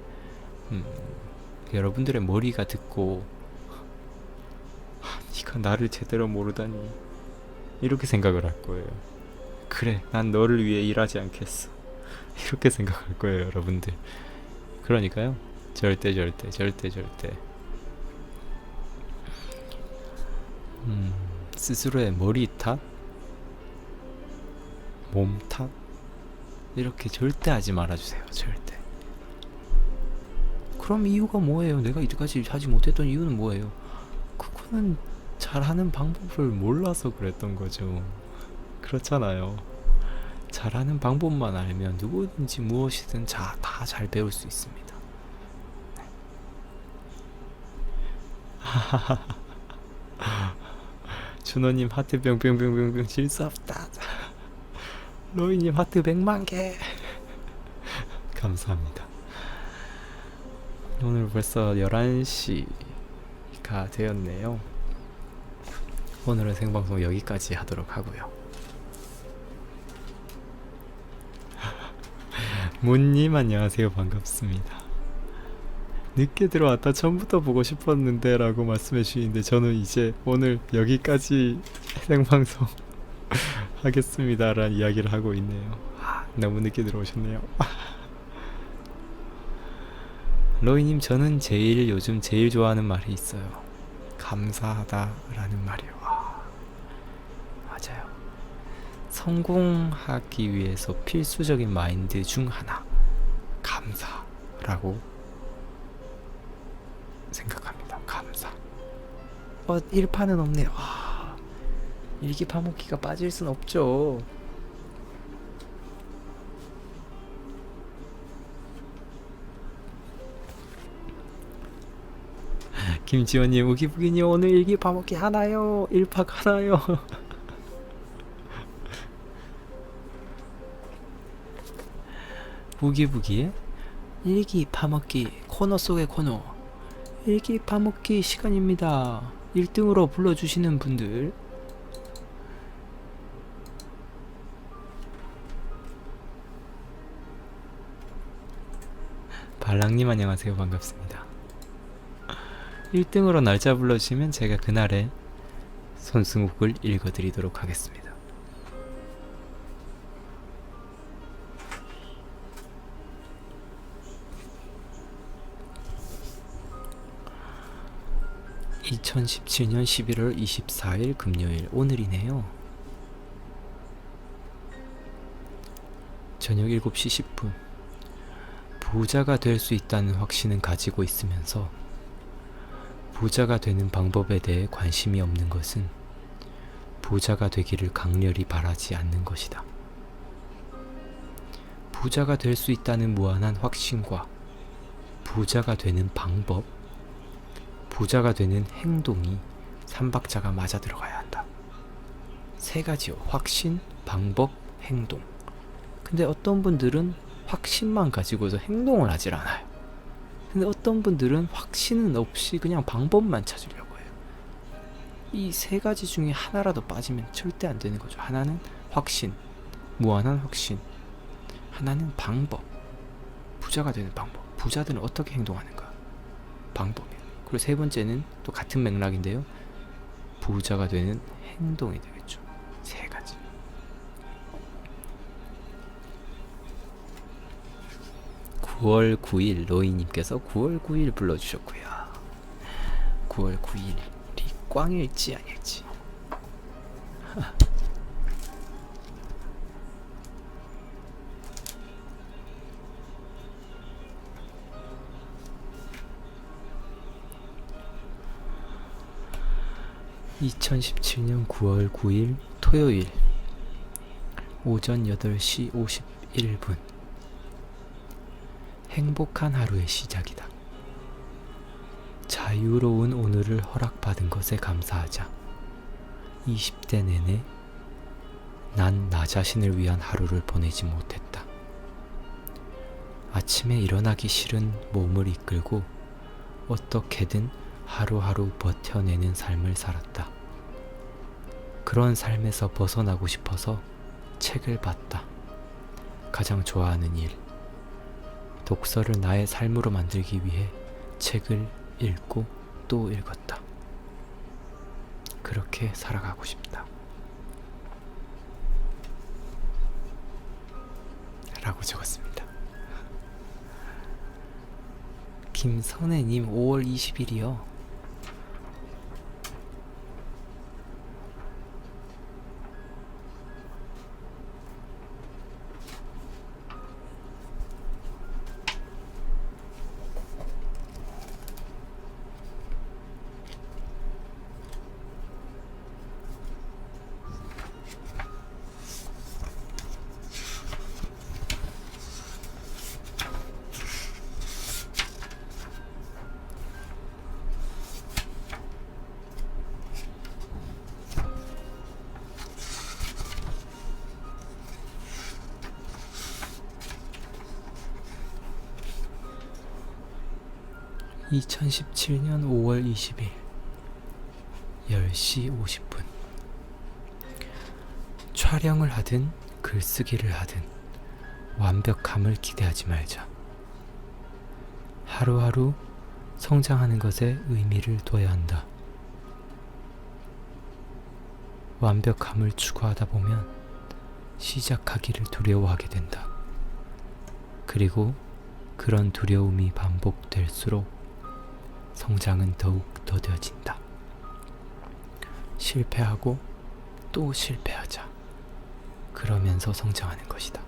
머리가 듣고 네가 나를 제대로 모르다니 이렇게 생각을 할 거예요. 그래, 난 너를 위해 일하지 않겠어. 이렇게 생각할 거예요, 여러분들. 그러니까요. 절대 스스로의 머리 탓, 몸 탓 이렇게 절대 하지 말아주세요. 절대. 그럼 이유가 뭐예요? 내가 이때까지 하지 못했던 이유는 뭐예요? 그거는 잘하는 방법을 몰라서 그랬던 거죠. 그렇잖아요. 잘하는 방법만 알면 누구든지 무엇이든 다 잘 배울 수 있습니다. 준호님 하트 뿅뿅뿅뿅뿅 질 수 없다. 로이님 하트 100만 개. 감사합니다. 오늘 벌써 11시가 되었네요. 오늘은 생방송 여기까지 하도록 하고요. 문님 안녕하세요. 반갑습니다. 늦게 들어왔다 처음부터 보고 싶었는데 라고 말씀해 주시는데 저는 이제 오늘 여기까지 생방송 하겠습니다 라는 이야기를 하고 있네요. 너무 늦게 들어오셨네요. 로이님, 저는 요즘 제일 좋아하는 말이 있어요. 감사하다 라는 말이요. 맞아요. 성공하기 위해서 필수적인 마인드 중 하나, 감사라고 생각합니다. 감사. 1파는 없네요. 일기파먹기가 빠질 순 없죠. 김지원님, 우기부기님 오늘 일기파먹기 하나요? 1파 하나요? 우기부기의 일기 파먹기 코너 속의 코너, 일기 파먹기 시간입니다. 1등으로 불러주시는 분들 발랑님 안녕하세요. 반갑습니다. 1등으로 날짜 불러주시면 제가 그날의 손승욱을 읽어드리도록 하겠습니다. (2017년 11월 24일) 금요일, 오늘이네요. 저녁 7시 10분. 부자가 될 수 있다는 확신은 가지고 있으면서 부자가 되는 방법에 대해 관심이 없는 것은 부자가 되기를 강렬히 바라지 않는 것이다. 부자가 될 수 있다는 무한한 확신과 부자가 되는 방법, 부자가 되는 행동이 3박자가 맞아 들어가야 한다. 3가지요. 확신, 방법, 행동. 근데 어떤 분들은 확신만 가지고서 행동을 하질 않아요. 근데 어떤 분들은 확신은 없이 그냥 방법만 찾으려고 해요. 이 3가지 중에 하나라도 빠지면 절대 안 되는 거죠. 하나는 확신, 무한한 확신. 하나는 방법, 부자가 되는 방법. 부자들은 어떻게 행동하는가? 방법이에요. 그리고 3번째는 또 같은 맥락인데요. 부자가 되는 행동이 되겠죠. 3가지. 9월 9일 로이님께서 9월 9일 불러주셨고요. 9월 9일이 꽝일지 아닐지. (2017년 9월 9일) 토요일 오전 8시 51분. 행복한 하루의 시작이다. 자유로운 오늘을 허락받은 것에 감사하자. 20대 내내 난 나 자신을 위한 하루를 보내지 못했다. 아침에 일어나기 싫은 몸을 이끌고 어떻게든 하루하루 버텨내는 삶을 살았다. 그런 삶에서 벗어나고 싶어서 책을 봤다. 가장 좋아하는 일, 독서를 나의 삶으로 만들기 위해 책을 읽고 또 읽었다. 그렇게 살아가고 싶다. 라고 적었습니다. 김선혜님 5월 20일이요. (2017년 5월 20일) 10시 50분. 촬영을 하든 글쓰기를 하든 완벽함을 기대하지 말자. 하루하루 성장하는 것에 의미를 둬야 한다. 완벽함을 추구하다 보면 시작하기를 두려워하게 된다. 그리고 그런 두려움이 반복될수록 성장은 더욱 더뎌진다. 실패하고 또 실패하자. 그러면서 성장하는 것이다.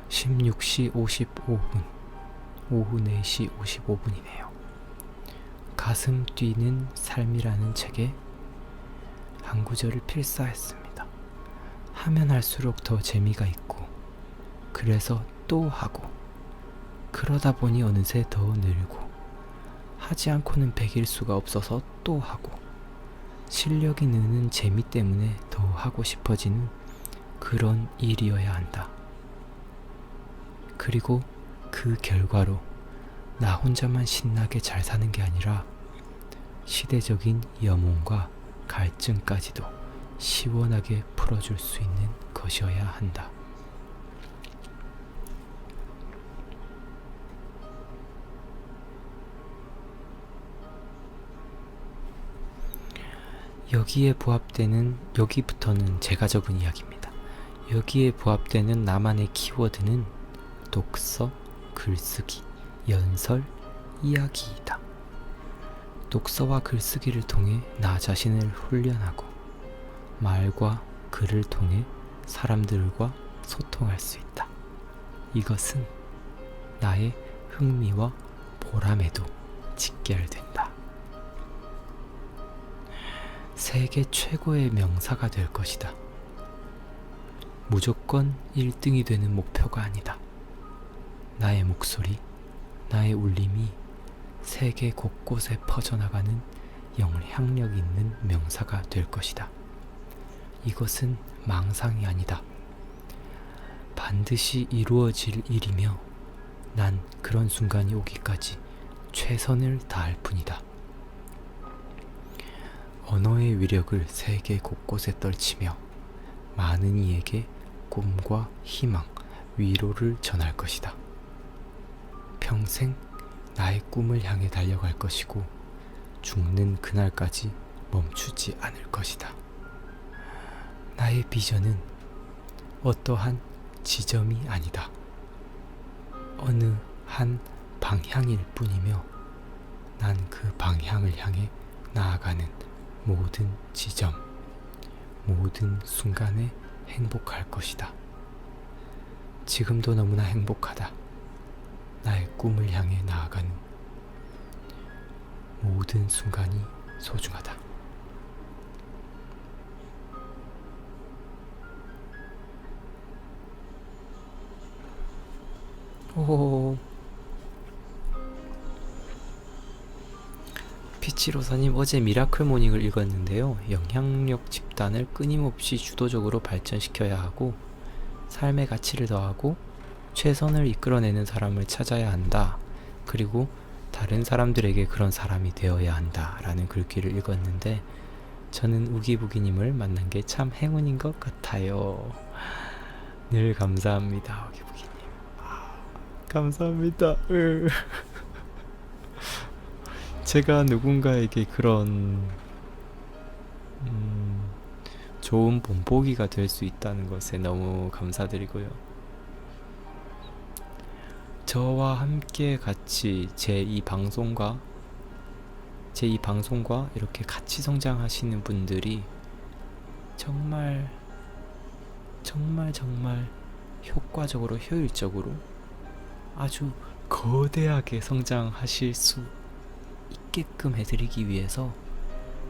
(16시 55분) 오후 4시 55분이네요. 가슴 뛰는 삶이라는 책에 한 구절을 필사했습니다. 하면 할수록 더 재미가 있고, 그래서 또 하고, 그러다 보니 어느새 더 늘고, 하지 않고는 배길 수가 없어서 또 하고, 실력이 느는 재미 때문에 더 하고 싶어지는 그런 일이어야 한다. 그리고 그 결과로 나 혼자만 신나게 잘 사는 게 아니라 시대적인 염원과 갈증까지도 시원하게 풀어줄 수 있는 것이어야 한다. 여기부터는 제가 적은 이야기입니다. 여기에 부합되는 나만의 키워드는 독서, 글쓰기, 연설, 이야기이다. 독서와 글쓰기를 통해 나 자신을 훈련하고 말과 글을 통해 사람들과 소통할 수 있다. 이것은 나의 흥미와 보람에도 직결된다. 세계 최고의 명사가 될 것이다. 무조건 1등이 되는 목표가 아니다. 나의 목소리, 나의 울림이 세계 곳곳에 퍼져나가는 영향력 있는 명사가 될 것이다. 이것은 망상이 아니다. 반드시 이루어질 일이며 난 그런 순간이 오기까지 최선을 다할 뿐이다. 언어의 위력을 세계 곳곳에 떨치며 많은 이에게 꿈과 희망, 위로를 전할 것이다. 평생 나의 꿈을 향해 달려갈 것이고 죽는 그날까지 멈추지 않을 것이다. 나의 비전은 어떠한 지점이 아니다. 어느 한 방향일 뿐이며 난 그 방향을 향해 나아가는 모든 지점, 모든 순간에 행복할 것이다. 지금도 너무나 행복하다. 나의 꿈을 향해 나아가는 모든 순간이 소중하다. 오, 피치로사님, 어제 미라클 모닝을 읽었는데요. 영향력 집단을 끊임없이 주도적으로 발전시켜야 하고 삶의 가치를 더하고 최선을 이끌어내는 사람을 찾아야 한다. 그리고 다른 사람들에게 그런 사람이 되어야 한다. 라는 글귀를 읽었는데 저는 우기부기님을 만난 게 참 행운인 것 같아요. 늘 감사합니다, 우기부기님. 감사합니다. 제가 누군가에게 그런 좋은 본보기가 될 수 있다는 것에 너무 감사드리고요. 저와 함께 같이 제 이 방송과 이렇게 같이 성장하시는 분들이 정말 효과적으로, 효율적으로 아주 거대하게 성장하실 수 있게끔 해드리기 위해서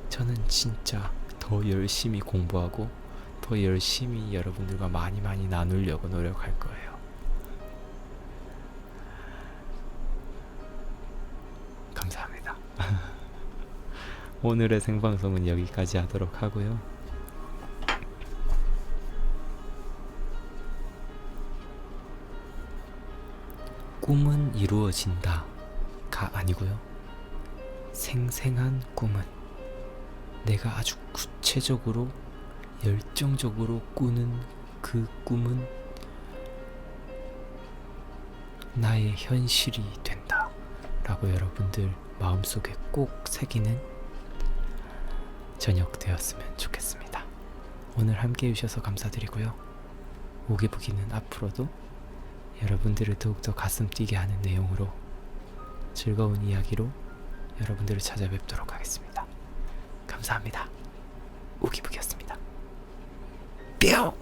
저는 진짜 더 열심히 공부하고 더 열심히 여러분들과 많이 나누려고 노력할 거예요. 감사합니다. 오늘의 생방송은 여기까지 하도록 하고요. 꿈은 이루어진다가 아니고요. 생생한 꿈은 내가 아주 구체적으로 열정적으로 꾸는 그 꿈은 나의 현실이 된다 라고 여러분들 마음속에 꼭 새기는 저녁 되었으면 좋겠습니다. 오늘 함께 해주셔서 감사드리고요. 우기부기는 앞으로도 여러분들을 더욱더 가슴 뛰게 하는 내용으로 즐거운 이야기로 여러분들을 찾아뵙도록 하겠습니다. 감사합니다. 우기부기였습니다. 뿅!